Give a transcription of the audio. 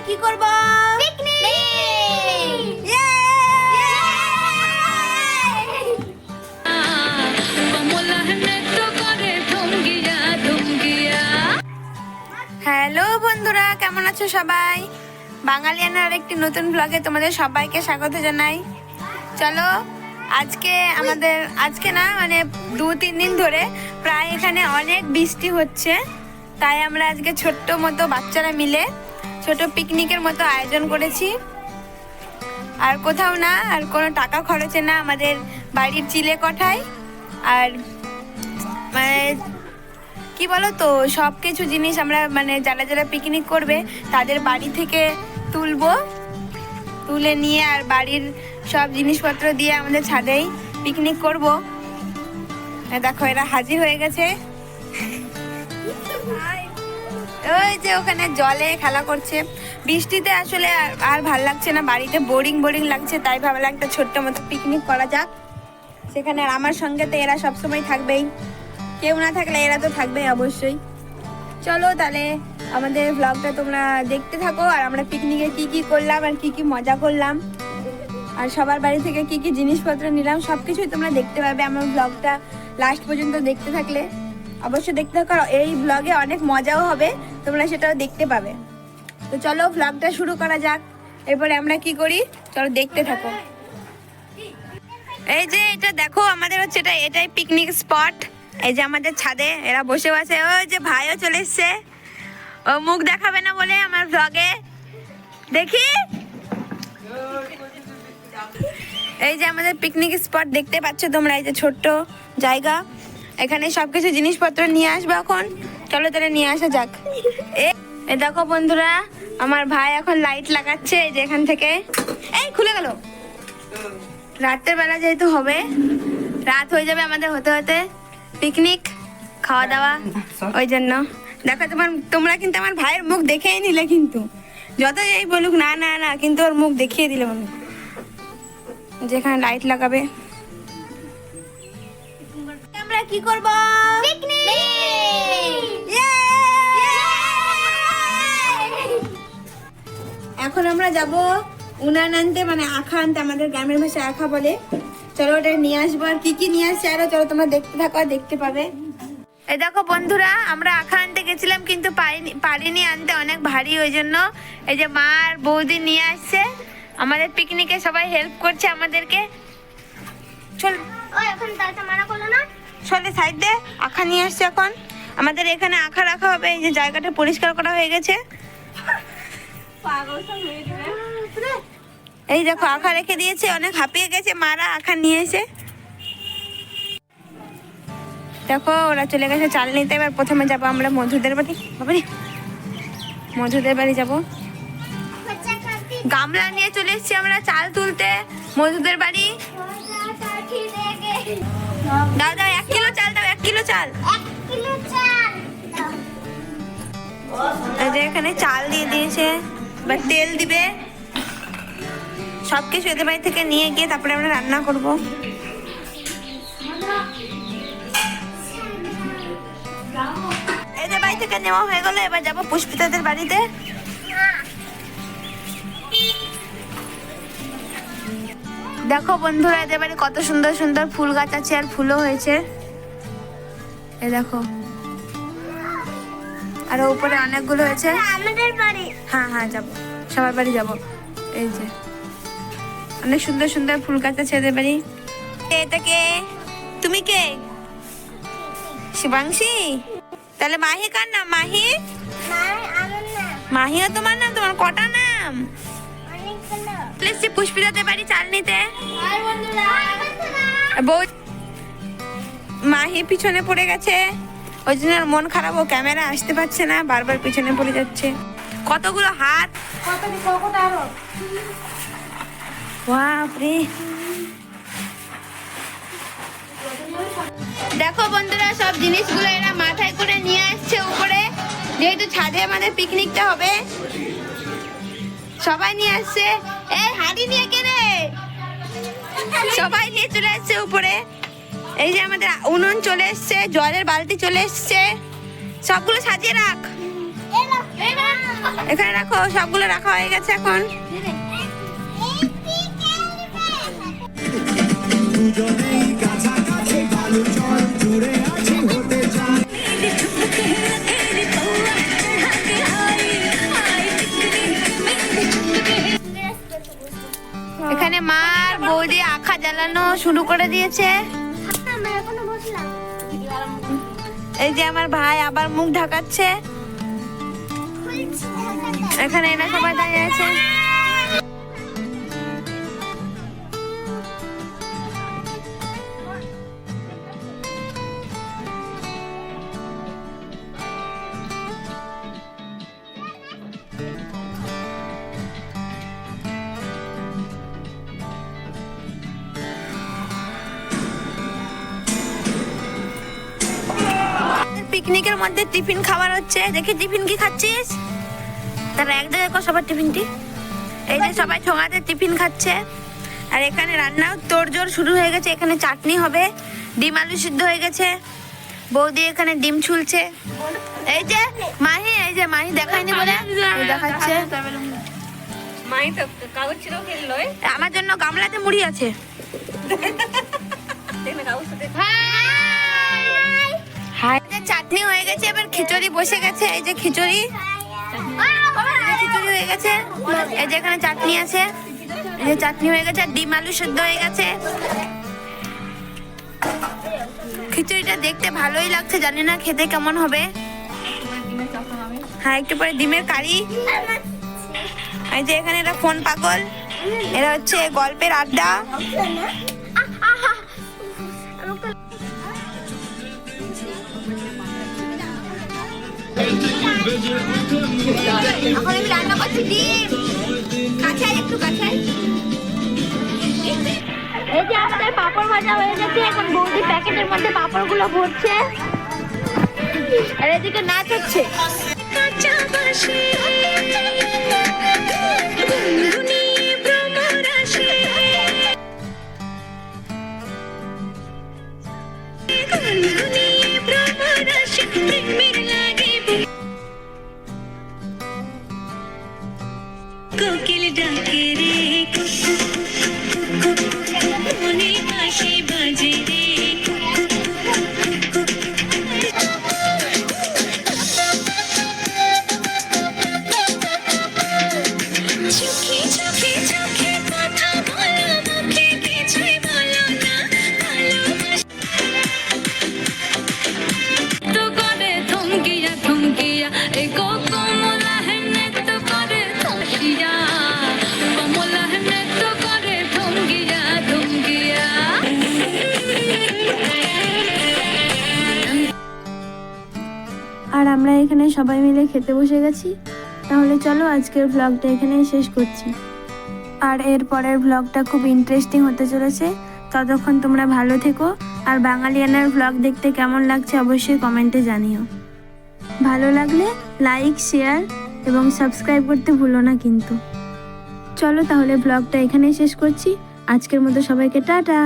কি করব? Picnic. Hello বন্ধুরা, কেমন আছো সবাই? বাঙালিয়ানার একটি নতুন ব্লগে তোমাদের সবাইকে স্বাগত জানাই। চলো আজকে না মানে 2-3 দিন ধরে প্রায় এখানে অনেক বৃষ্টি হচ্ছে, তাই আমরা আজকে ছোট্ট মতো বাচ্চারা মিলে ছোট পিকনিকের মতো আয়োজন করেছি। আর কোথাও না, আর কোনো টাকা খরচে না, আমাদের বাড়ির চিলে কোঠায়। আর মানে কি বলো তো, সব কিছু জিনিস আমরা মানে যারা যারা পিকনিক করবে তাদের বাড়ি থেকে তুলে নিয়ে আর বাড়ির সব জিনিসপত্র দিয়ে আমাদের ছাদেই পিকনিক করব। দেখো এরা হাজির হয়ে গেছে। ওই যে ওখানে জলে খেলা করছে। বৃষ্টিতে আসলে আর ভাল লাগছে না, বাড়িতে বোরিং লাগছে, তাই ভাবলাম একটা ছোট্ট মতো পিকনিক করা যাক সেখানে। আর আমার সঙ্গে তো এরা সবসময় থাকবেই, কেউ না থাকলে এরা তো থাকবেই অবশ্যই। চলো তাহলে আমাদের ব্লগটা তোমরা দেখতে থাকো, আর আমরা পিকনিকে কি কি করলাম আর কি কি মজা করলাম আর সবার বাড়ি থেকে কি কি জিনিসপত্র নিলাম সবকিছুই তোমরা দেখতে পাবে আমার ব্লগটা লাস্ট পর্যন্ত দেখতে থাকলে। অবশ্যই দেখতে থাকো, এই ব্লগে অনেক মজাও হবে, তোমরা সেটাও দেখতে পাবে। তো চলো ব্লগটা শুরু করা যাক। এরপরে আমরা কি করি চলো দেখতে থাকো। এই যে এটা দেখো, আমাদের হচ্ছে এটাই পিকনিক স্পট। এই যে আমাদের ছাদে এরা বসে আছে। ওই যে ভাইও চলে এসছে, ও মুখ দেখাবে না বলে আমার ব্লগে। দেখি এই যে আমাদের পিকনিক স্পট দেখতে পাচ্ছ তোমরা, এই যে ছোট্ট জায়গা, এখানে সবকিছু জিনিসপত্র নিয়ে আসবে এখন। চলো তাহলে নিয়ে আসা যাক। এই দেখো বন্ধুরা, আমার ভাই এখন লাইট লাগাচ্ছে এই যে এখান থেকে। এই খুলে গেল। রাতের বেলা যেহেতু হবে, রাত হয়ে যাবে আমাদের হতে হতে, পিকনিক খাওয়া দাওয়া, ওই জন্য দেখো তোমরা কিন্তু আমার ভাইয়ের মুখ দেখেই নিলে, কিন্তু যত যেই বলুক না না না, কিন্তু ওর মুখ দেখিয়ে দিলে আমি। যেখানে লাইট লাগাবে আমরা কি করব? পিকনিক। এখন আমরা যাব উনান আনতে, মানে আখা আনতে, আমাদের গ্রামের ভাষায় আখা বলে। চলো ওটা নিয়ে আসবো, আর কি কি নিয়ে আসছে আরো চলো তোমরা দেখতে থাকো আর দেখতে পাবে। এই দেখো বন্ধুরা, আমরা আখা আনতে গেছিলাম কিন্তু পারিনি আনতে, অনেক ভারী, ওই জন্য এই যে মা আর বৌদি নিয়ে আসছে আমাদের পিকনিকে, সবাই হেল্প করছে আমাদেরকে। চল চলে সাইড দে, আখা নিয়ে আসছে এখন। আমাদের এখানে আখা রাখা হবে, এই যে জায়গাটা পরিষ্কার করা হয়ে গেছে। এই দেখো আখা রেখে দিয়েছে, অনেক হাঁপিয়ে গেছে মারা আখা নিয়ে এসে। দেখো ওরা চলে গেছে চাল নিতে। এবার প্রথমে যাবো আমরা মধুদের বাড়ি। মধুদের বাড়ি যাবো, গামলা নিয়ে চলে এসেছি আমরা চাল তুলতে মধুদের বাড়ি। দাও দাও 1 কিলো চাল, দাও 1 কিলো চাল। এখানে চাল দিয়ে দিয়েছে, এবার তেল দিবে, সবকিছু এদের বাড়ি থেকে নিয়ে গিয়ে তারপরে আমরা রান্না করব। এদের বাড়ি থেকে নেওয়া হয়ে গেল, এবার যাবো পুষ্পিতাদের বাড়িতে। দেখো বন্ধুরা, এদের বাড়ি কত সুন্দর সুন্দর ফুল গাছ আছে আর ফুলও হয়েছে। এই দেখো, আর উপরে অনেকগুলো হয়েছে। আমাদের বাড়ি, হ্যাঁ হ্যাঁ যাবো, সবার বাড়ি যাবো। এই যে অনেক সুন্দর সুন্দর ফুল গাছ আছে এদের বাড়ি। এটা কে? তুমি কে? শিবাংশী? তাহলে মাহি কার নাম? মাহি? মাহিও তোমার নাম? তোমার কটা নাম? পুষ্পিতাদের বাড়ি চাল নিতে। মাহি পিছনে পড়ে গেছে, ওই জন্য মন খারাপ, ও ক্যামেরা আসতে পারছে না, বারবার পিছনে পড়ে যাচ্ছে। কতগুলো হাত, বাপরে। দেখো বন্ধুরা, সব জিনিসগুলো এরা মাথায় করে নিয়ে আসছে উপরে, যেহেতু ছাদে আমাদের পিকনিকটা হবে, সবাই নিয়ে আসছে। এই হাঁড়ি নিয়ে কে রে? সবাই নিয়ে চলে আসছে উপরে। এই যে আমাদের উনুন চলে এসছে, জলের বালতি চলে এসছে, সবগুলো সাজিয়ে রাখ। এখানে রাখো, সবগুলো রাখা হয়ে গেছে এখন। এখানে মা আর বৌদি আখা জ্বালানো শুরু করে দিয়েছে। এই যে আমার ভাই আবার মুখ ঢাকাচ্ছে। এখানে এরা সবাই দাঁড়িয়ে আছে। পিকনিকের মধ্যে টিফিন খাবার হচ্ছে। দেখি টিফিন কি খাচ্ছিস? তারা এক জায়গায় কর সবার টিফিনটি। এই যে সবাই ঠোঙাতে টিফিন খাচ্ছে। আর এখানে রান্নাও তোড়জোড় শুরু হয়ে গেছে। এখানে চাটনি হবে, ডিম আলু সিদ্ধ হয়ে গেছে। বৌদি এখানে ডিম ছুলছে। এই যে মাহি, এই যে মাহি দেখায়নি বলে দেখাচ্ছে। মাই তো কাগজ ছিল খেললো। আমার জন্য গামলাতে মুড়ি আছে। হাই, চাটনি হয়ে গেছে, এবার খিচুড়ি বসে গেছে। এই যে খিচুড়ি, খিচুড়ি হয়ে গেছে। এই যে এখানে চাটনি আছে, এই যে চাটনি হয়ে গেছে। ডিম আলু সেদ্ধ হয়ে গেছে। খিচুড়িটা দেখতে ভালোই লাগছে, জানি না খেতে কেমন হবে। হ্যাঁ, একটু পরে ডিমের কারি। এই যে এখানে এরা ফোন পাগল, এরা হচ্ছে গল্পের আড্ডা। এখন আমি রান্না করছি ডিম। কাছাই একটু কাছাই। এই যে আমাদের পাপড় ভাজা হয়ে গেছে। এখন বৌদি প্যাকেটের মধ্যে পাপড়গুলো ভরছে। আর এদিকে নাচ হচ্ছে। কোকিল ডাকে রে মনে হাসি বাজে রে। চোখে চোখে চোখে কথা বলো, মুখে কিছুই বলো না। তো করে থমকিয়া থমকিয়া এ কমলা হেনে তো করে থমকিয়া, কমলা হেনে তো করে থমকিয়া থমকিয়া। আর আমরা এখানে সবাই মিলে খেতে বসে গেছি। তাহলে চলো আজকের ব্লগটা এখানেই শেষ করছি। আর এর পরের ব্লগটা খুব ইন্টারেস্টিং হতে চলেছে। ততক্ষণ তোমরা ভালো থেকো। আর বাঙালিয়ানার ব্লগ দেখতে কেমন লাগছে অবশ্যই কমেন্টে জানিও। ভালো লাগলে লাইক, শেয়ার এবং সাবস্ক্রাইব করতে ভুলো না কিন্তু। চলো তাহলে ব্লগটা এখানেই শেষ করছি। আজকের মতো সবাইকে টাটা।